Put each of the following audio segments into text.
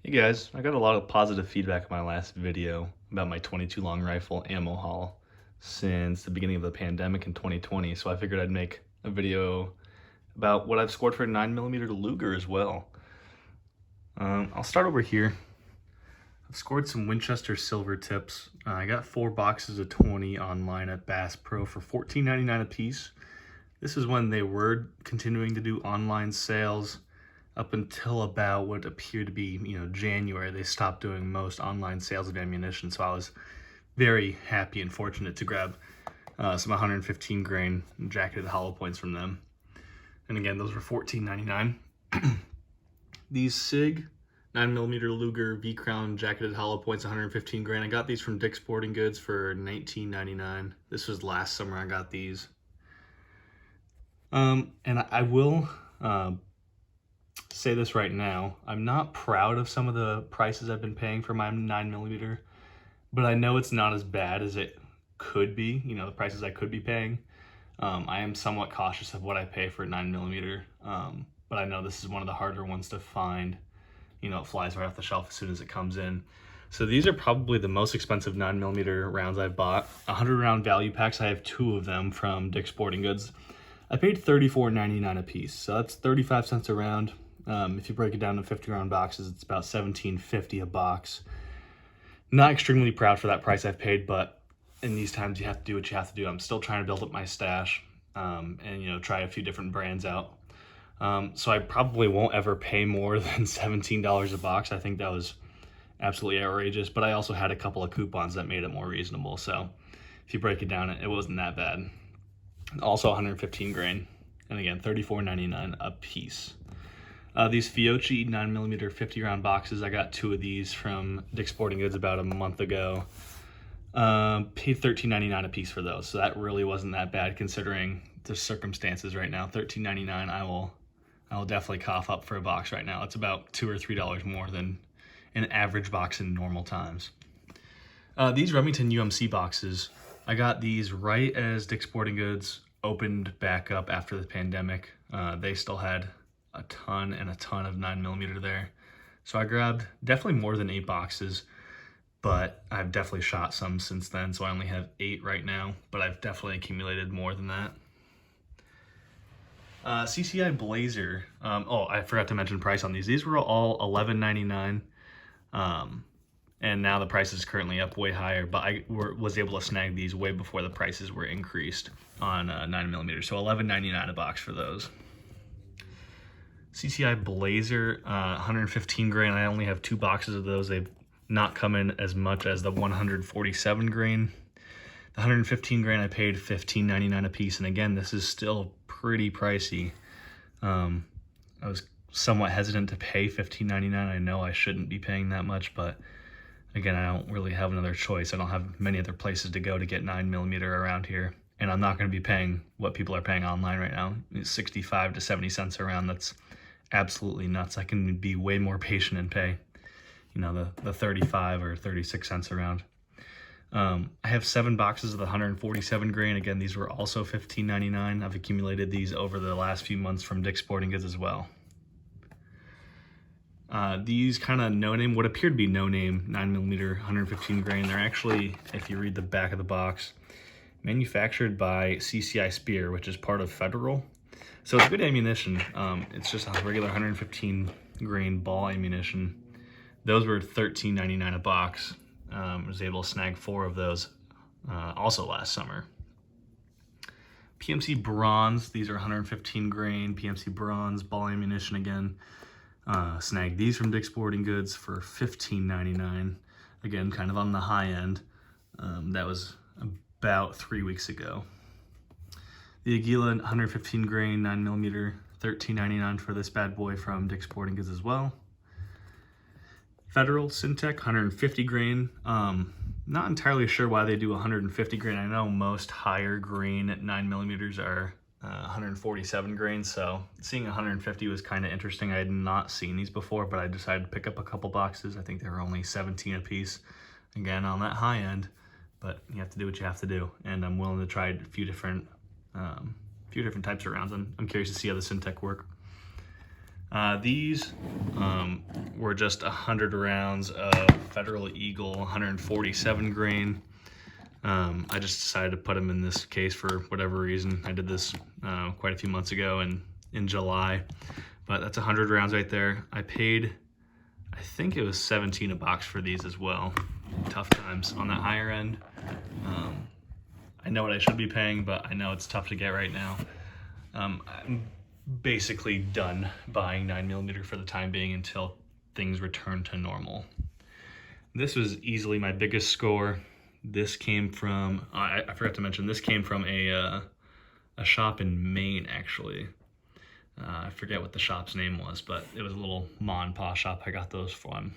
Hey guys, I got a lot of positive feedback on my last video about my 22 long rifle ammo haul since the beginning of the pandemic in 2020, so I figured I'd make a video about what I've scored for a 9mm Luger as well. I'll start over here. I've scored some Winchester silver tips. I got 4 boxes of 20 online at Bass Pro for $14.99 a piece. This is when they were continuing to do online sales. Up until about what appeared to be, January, they stopped doing most online sales of ammunition. So I was very happy and fortunate to grab some 115 grain jacketed hollow points from them. And again, those were $14.99. These SIG 9mm Luger V-Crown jacketed hollow points, 115 grain. I got these from Dick's Sporting Goods for $19.99. This was last summer I got these. And I will say this right now, I'm not proud of some of the prices I've been paying for my 9mm, but I know it's not as bad as it could be, the prices I could be paying. I am somewhat cautious of what I pay for a 9mm, but I know this is one of the harder ones to find. It flies right off the shelf as soon as it comes in. So these are probably the most expensive 9mm rounds I've bought. 100 round value packs, I have 2 of them from Dick's Sporting Goods. I paid $34.99 a piece, so that's 35 cents a round. If you break it down to 50 round boxes, it's about $17.50 a box. Not extremely proud for that price I've paid, but in these times you have to do what you have to do. I'm still trying to build up my stash and try a few different brands out. So I probably won't ever pay more than $17 a box. I think that was absolutely outrageous, but I also had a couple of coupons that made it more reasonable. So if you break it down, it wasn't that bad. Also 115 grain, and again, $34.99 a piece. These Fiocchi 9mm 50 round boxes, I got 2 of these from Dick's Sporting Goods about a month ago. Paid $13.99 a piece for those, so that really wasn't that bad considering the circumstances right now. $13.99, I will definitely cough up for a box right now. It's about $2 or $3 more than an average box in normal times. These Remington UMC boxes, I got these right as Dick's Sporting Goods opened back up after the pandemic. They still had a ton of 9mm there. So I grabbed definitely more than 8 boxes, but I've definitely shot some since then. So I only have 8 right now, but I've definitely accumulated more than that. CCI Blazer. Oh, I forgot to mention price on these. These were all $11.99. And now the price is currently up way higher, but I was able to snag these way before the prices were increased on 9mm. So $11.99 a box for those. CCI Blazer, 115 grain. I only have 2 boxes of those. They've not come in as much as the 147 grain. The 115 grain I paid $15.99 a piece, and again, this is still pretty pricey. I was somewhat hesitant to pay $15.99. I know I shouldn't be paying that much, but again, I don't really have another choice. I don't have many other places to go to get 9mm around here, and I'm not going to be paying what people are paying online right now. It's 65 to 70 cents a round. That's absolutely nuts. I can be way more patient and pay, the 35 or 36 cents a round. I have 7 boxes of the 147 grain. Again, these were also $15.99. I've accumulated these over the last few months from Dick's Sporting Goods as well. These kind of no-name, what appear to be no-name 9mm 115 grain, they're actually, if you read the back of the box, manufactured by CCI Spear, which is part of Federal. So it's good ammunition. It's just a regular 115 grain ball ammunition. Those were $13.99 a box. I was able to snag 4 of those also last summer. PMC Bronze, these are 115 grain PMC Bronze ball ammunition again. Snagged these from Dick's Sporting Goods for $15.99. Again, kind of on the high end. That was about 3 weeks ago. The Aguila 115 grain 9mm, $13.99 for this bad boy from Dick's Sporting Goods as well. Federal Syntech 150 grain. Not entirely sure why they do 150 grain. I know most higher grain 9mm are 147 grain, so seeing 150 was kind of interesting. I had not seen these before, but I decided to pick up a couple boxes. I think they were only 17 a piece. Again, on that high end, but you have to do what you have to do, and I'm willing to try a few different types of rounds. I'm curious to see how the Syntech work. These were were just 100 rounds of Federal Eagle 147 grain. I just decided to put them in this case for whatever reason. I did this quite a few months ago in July, but that's 100 rounds right there. I paid, I think it was 17 a box for these as well. Tough times on the higher end. I know what I should be paying, but I know it's tough to get right now. I'm basically done buying 9mm for the time being until things return to normal. This was easily my biggest score. This came from, I forgot to mention, this came from a shop in Maine, actually. I forget what the shop's name was, but it was a little ma and pa shop I got those from.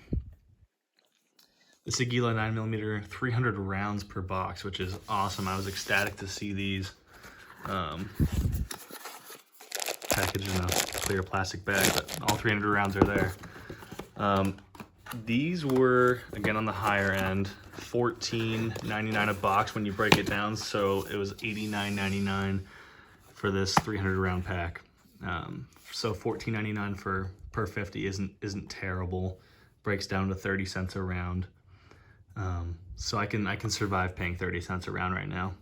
This Aguila 9mm, 300 rounds per box, which is awesome. I was ecstatic to see these packaged in a clear plastic bag, but all 300 rounds are there. These were, again, on the higher end, $14.99 a box when you break it down, so it was $89.99 for this 300 round pack. So $14.99 per 50 isn't terrible. Breaks down to 30 cents a round. So I can survive paying 30 cents a round right now.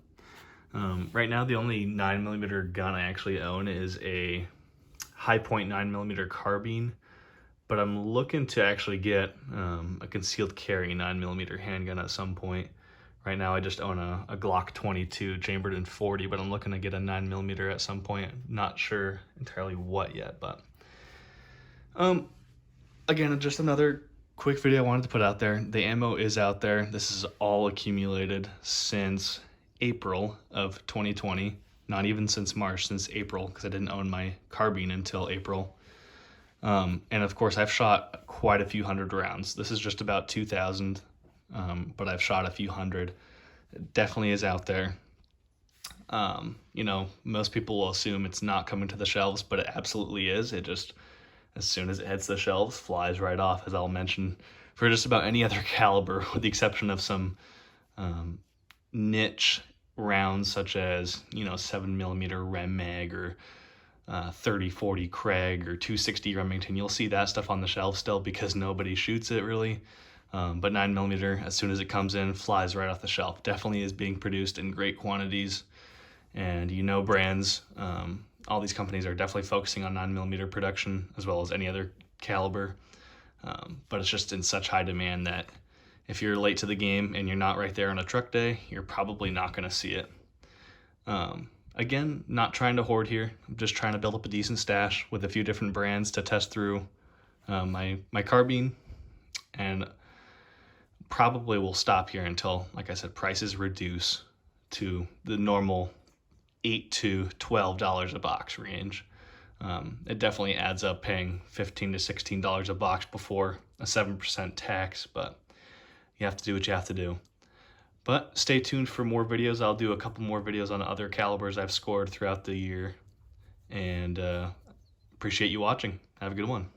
Right now, the only 9mm gun I actually own is a high point 9mm carbine, but I'm looking to actually get a concealed carry 9mm handgun at some point. Right now, I just own a Glock 22 chambered in 40, but I'm looking to get a 9mm at some point. Not sure entirely what yet, but again, just another quick video I wanted to put out there. The ammo is out there. This is all accumulated since April of 2020. Not even since March, since April, because I didn't own my carbine until April. And of course, I've shot quite a few hundred rounds. This is just about 2,000, but I've shot a few hundred. It definitely is out there. You know, most people will assume it's not coming to the shelves, but it absolutely is. It just, as soon as it hits the shelves, flies right off, as I'll mention for just about any other caliber, with the exception of some niche rounds such as, you know, 7mm Rem Mag or 30-40 Craig or 260 Remington. You'll see that stuff on the shelf still because nobody shoots it really. But 9mm, as soon as it comes in, flies right off the shelf. Definitely is being produced in great quantities. And you know, brands, all these companies are definitely focusing on 9mm production as well as any other caliber. But it's just in such high demand that if you're late to the game and you're not right there on a truck day, you're probably not going to see it. Again, not trying to hoard here. I'm just trying to build up a decent stash with a few different brands to test through my carbine, and probably will stop here until, like I said, prices reduce to the normal $8 to $12 a box range. It definitely adds up paying $15 to $16 a box before a 7% tax, but you have to do what you have to do. But stay tuned for more videos. I'll do a couple more videos on other calibers I've scored throughout the year. And appreciate you watching. Have a good one.